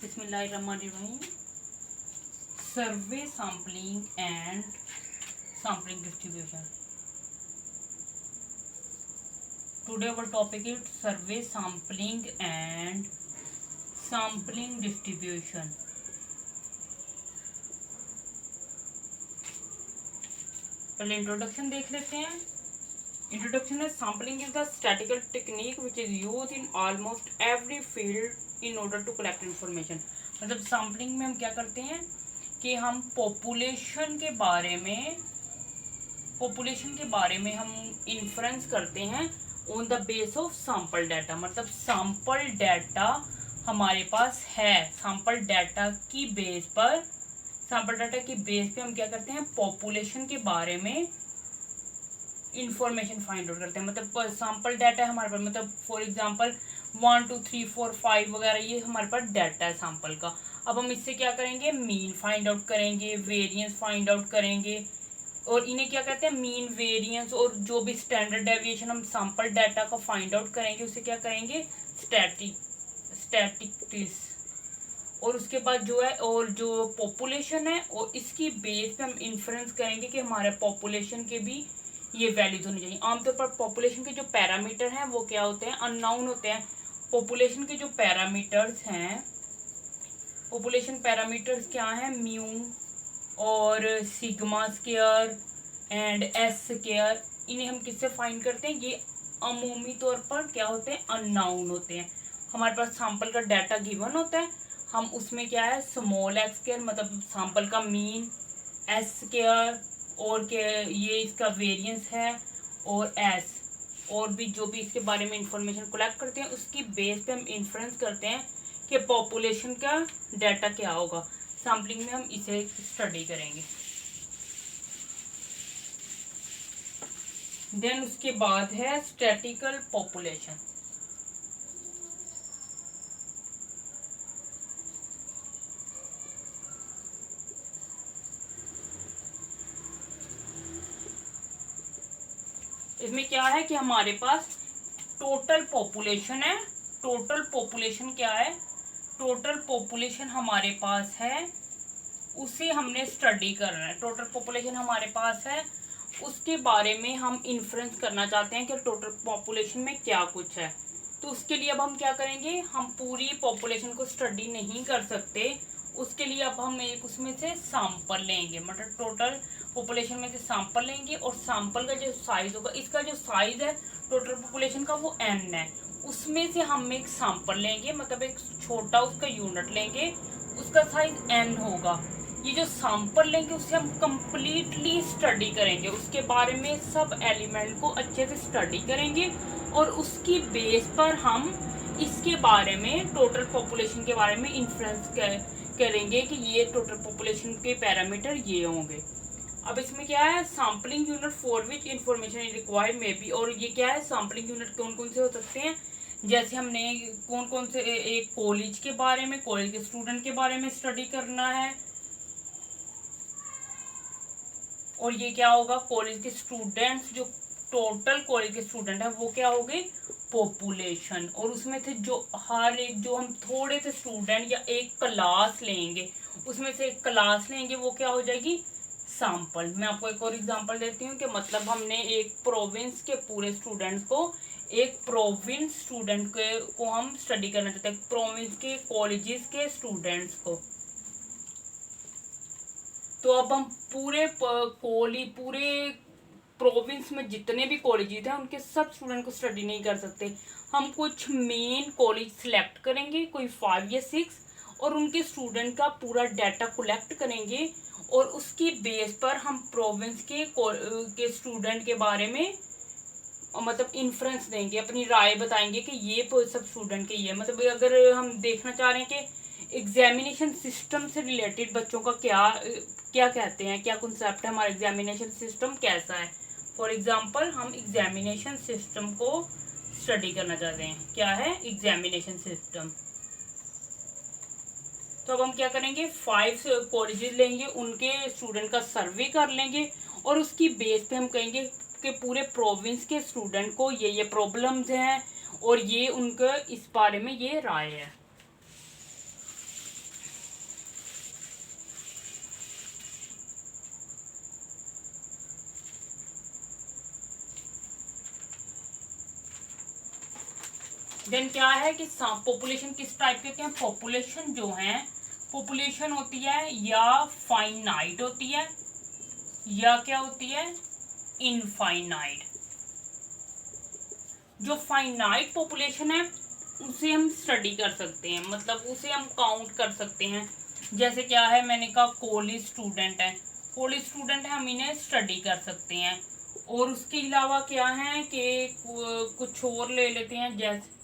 बिस्मिल्लाहिर्रहमानिर्रहीम। Survey sampling and sampling distribution. Today our topic is survey sampling and sampling distribution. पहले introduction देख लेते हैं। इंट्रोडक्शन है sampling is the statical technique which is use in almost every field in order to collect information. मतलब sampling में हम क्या करते हैं कि हम पॉपुलेशन के बारे में हम इन्फ्रेंस करते हैं on the base of sample data. मतलब सैम्पल डाटा हमारे पास है, सैम्पल डाटा की बेस पे हम क्या करते हैं, पॉपुलेशन के बारे में इंफॉर्मेशन फाइंड आउट करते हैं। मतलब सैम्पल डाटा है हमारे पास, मतलब फॉर एग्जांपल 1 2 3 4 5 वगैरह ये हमारे पास डाटा है सैम्पल का। अब हम इससे क्या करेंगे, मीन फाइंड आउट करेंगे, वेरिएंस फाइंड आउट करेंगे, और इन्हें क्या कहते हैं, मीन, वेरिएंस, और जो भी स्टैंडर्ड डेविएशन हम सैम्पल डाटा का फाइंड आउट करेंगे उसे क्या करेंगे, स्टैटिस्टिक्स। और उसके बाद जो है, और जो पॉपुलेशन है और इसकी बेस पे हम इन्फ्रेंस करेंगे कि हमारे पॉपुलेशन के भी ये वैल्यूज होनी चाहिए। आमतौर पर पॉपुलेशन के जो पैरामीटर हैं वो क्या होते हैं, अननोन होते हैं। पॉपुलेशन के जो पैरामीटर्स हैं, पॉपुलेशन पैरामीटर्स क्या हैं, म्यू और sigma square and S square. इन्हें हम किससे फाइंड करते हैं, ये अमूमी तौर पर क्या होते हैं, अननोन होते हैं। हमारे पास सैंपल का डाटा गिवन होता है, हम उसमें क्या है, स्मॉल एक्स स्क्वायर मतलब सैंपल का मीन, एस स्क्वायर और क्या ये इसका वेरिएंस है, और एस, और भी जो भी इसके बारे में इंफॉर्मेशन कलेक्ट करते हैं उसकी बेस पे हम इन्फ्रेंस करते हैं कि पॉपुलेशन का डाटा क्या होगा। सैम्पलिंग में हम इसे स्टडी करेंगे। देन उसके बाद है स्टैटिकल पॉपुलेशन। इसमें क्या है कि हमारे पास टोटल पॉपुलेशन है। टोटल पॉपुलेशन क्या है, टोटल पॉपुलेशन हमारे पास है, उसे हमने स्टडी करना है। टोटल पॉपुलेशन हमारे पास है, उसके बारे में हम इन्फ्रेंस करना चाहते हैं कि टोटल पॉपुलेशन में क्या कुछ है। तो उसके लिए अब हम क्या करेंगे, हम पूरी पॉपुलेशन को स्टडी नहीं कर सकते, उसके लिए अब हम एक उसमें से सैंपल लेंगे। मतलब टोटल पॉपुलेशन में से सैंपल लेंगे, और सैंपल का जो साइज होगा, इसका जो साइज है टोटल पॉपुलेशन का वो n है, उसमें से हम एक सैंपल लेंगे, मतलब एक छोटा उसका यूनिट लेंगे, उसका साइज n होगा। ये जो सैंपल लेंगे उससे हम कंप्लीटली स्टडी करेंगे, उसके बारे में सब एलिमेंट को अच्छे से स्टडी करेंगे, और उसकी बेस पर हम इसके बारे में, टोटल पॉपुलेशन के बारे में इन्फ्रेंस करेंगे कि ये टोटल पॉपुलेशन के पैरामीटर ये होंगे। अब इसमें क्या है, sampling unit for which information required में भी, और ये क्या है, सैम्पलिंग यूनिट कौन कौन से हो सकते हैं, जैसे हमने कौन कौन से, एक कॉलेज के बारे में, कॉलेज के स्टूडेंट के बारे में स्टडी करना है, और ये क्या होगा, कॉलेज के स्टूडेंट्स, जो टोटल कॉलेज के स्टूडेंट है वो क्या हो गए, पॉपुलेशन। और उसमें से जो हर एक, जो हम थोड़े से स्टूडेंट या एक क्लास लेंगे, उसमें से एक क्लास लेंगे, वो क्या हो जाएगी, सैंपल। मैं आपको एक और एग्जांपल देती हूँ कि मतलब हमने एक प्रोविंस के पूरे स्टूडेंट्स को, एक प्रोविंस स्टूडेंट को हम स्टडी करना चाहते हैं, प्रोविंस के कॉलेजेस के स्टूडेंट्स को। तो अब हम पूरे प्रोविंस में जितने भी कॉलेजेस हैं उनके सब स्टूडेंट को स्टडी नहीं कर सकते। हम कुछ मेन कॉलेज सिलेक्ट करेंगे, कोई 5 या 6, और उनके स्टूडेंट का पूरा डाटा कलेक्ट करेंगे, और उसकी बेस पर हम प्रोविंस के स्टूडेंट के बारे में मतलब इन्फ्रेंस देंगे, अपनी राय बताएंगे कि ये सब स्टूडेंट के ये, मतलब अगर हम देखना चाह रहे हैं कि एग्जामिनेशन सिस्टम से रिलेटेड बच्चों का क्या क्या कहते हैं, क्या कॉन्सेप्ट है, हमारा एग्जामिनेशन सिस्टम कैसा है। फॉर एग्जांपल हम एग्जामिनेशन सिस्टम को स्टडी करना चाहते हैं, क्या है एग्जामिनेशन सिस्टम। तो अब हम क्या करेंगे, 5 कॉलेजेस लेंगे, उनके स्टूडेंट का सर्वे कर लेंगे, और उसकी बेस पे हम कहेंगे कि पूरे प्रोविंस के स्टूडेंट को ये प्रॉब्लम्स हैं, और ये उनका इस बारे में ये राय है। देन क्या है कि पॉपुलेशन किस टाइप के होते हैं, पॉपुलेशन जो है, पॉपुलेशन होती है या फाइनाइट होती है या क्या होती है, इनफाइनाइट। जो फाइनाइट पॉपुलेशन है उसे हम स्टडी कर सकते हैं, मतलब उसे हम काउंट कर सकते हैं। जैसे क्या है, मैंने कहा कॉलेज स्टूडेंट है, कॉलेज स्टूडेंट है, हम इन्हें स्टडी कर सकते हैं। और उसके अलावा क्या है कि कुछ और ले लेते हैं, जैसे